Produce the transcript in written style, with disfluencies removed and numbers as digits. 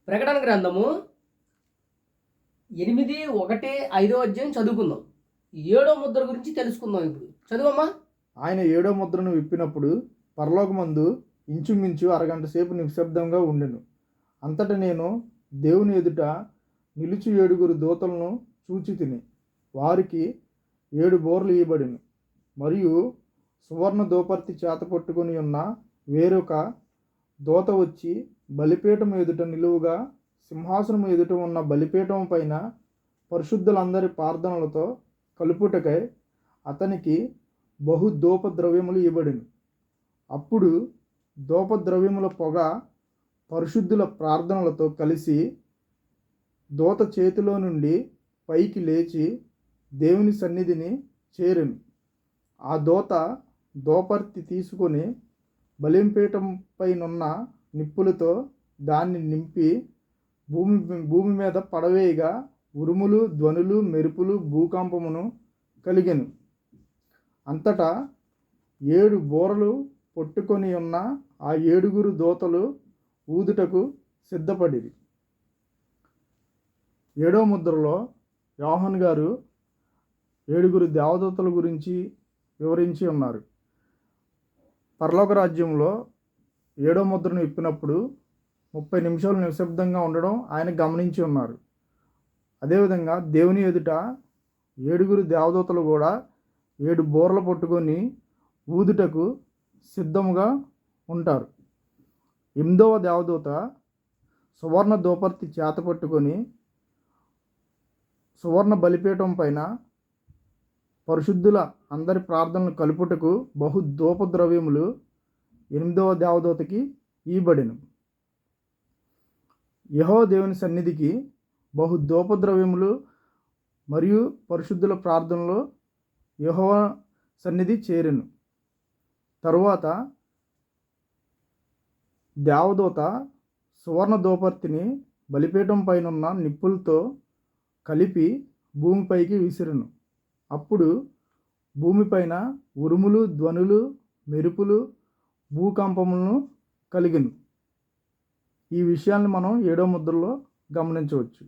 ప్రకటన గ్రంథము 8:1-5 అధ్యాయం చదువుకుందాం. 7వ ముద్ర గురించి తెలుసుకుందాం. ఇప్పుడు చదువమ్మా. ఆయన 7వ ముద్రను విప్పినప్పుడు పరలోకమందు ఇంచుమించు అరగంట సేపు నిశ్శబ్దంగా ఉండెను. అంతట నేను దేవుని ఎదుట నిలుచు 7 దూతలను చూచి తిని, వారికి 7 బోర్లు ఇయ్యబడిను. మరియు సువర్ణ దోపర్తి చేత పట్టుకొని ఉన్న వేరొక దూత వచ్చి బలిపీఠం ఎదుట నిలువుగా సింహాసనం ఎదుట ఉన్న బలిపీఠం పైన పరిశుద్ధులందరి ప్రార్థనలతో కలుపుటకై అతనికి బహు ధూపద్రవ్యములు ఇవ్వబడిను. అప్పుడు ధూపద్రవ్యముల పొగ పరిశుద్ధుల ప్రార్థనలతో కలిసి దూత చేతిలో నుండి పైకి లేచి దేవుని సన్నిధిని చేరెను. ఆ దూత దోపర్తి తీసుకొని బలిపీఠం పైనున్న నిప్పులతో దాన్ని నింపి భూమి మీద పడవేయగా ఉరుములు, ధ్వనులు, మెరుపులు, భూకంపమును కలిగెను. అంతటా 7 బూరలు పట్టుకొని ఉన్న ఆ 7 దూతలు ఊదుటకు సిద్ధపడిరి. 7వ ముద్రలో యోహాను గారు 7 దేవదూతల గురించి వివరించి ఉన్నారు. పరలోక రాజ్యంలో 7వ ముద్రను విప్పినప్పుడు 30 నిమిషాలు నిశ్శబ్దంగా ఉండడం ఆయన గమనించి ఉన్నారు. అదేవిధంగా దేవుని ఎదుట 7 దేవదూతలు కూడా 7 బూరలు పట్టుకొని ఊదుటకు సిద్ధముగా ఉంటారు. 8వ దేవదూత సువర్ణ దోపర్తి చేత పట్టుకొని సువర్ణ బలిపీఠం పైన పరిశుద్ధుల అందరి ప్రార్థనలు కలుపుటకు బహు ధూపద్రవ్యములు 8వ దేవదూతకి ఇయ్యబడెను. యెహోవా దేవుని సన్నిధికి బహు ధూపద్రవ్యములు మరియు పరిశుద్ధుల ప్రార్థనలో యెహోవా సన్నిధి చేరెను. తరువాత దేవదూత సువర్ణ దోపర్తిని బలిపీఠం పైనున్న నిప్పులతో కలిపి భూమిపైకి విసిరెను. అప్పుడు భూమిపైన ఉరుములు, ధ్వనులు, మెరుపులు, భూకంపములను కలిగెను. ఈ విషయాన్ని మనం 7వ ముద్రలో గమనించవచ్చు.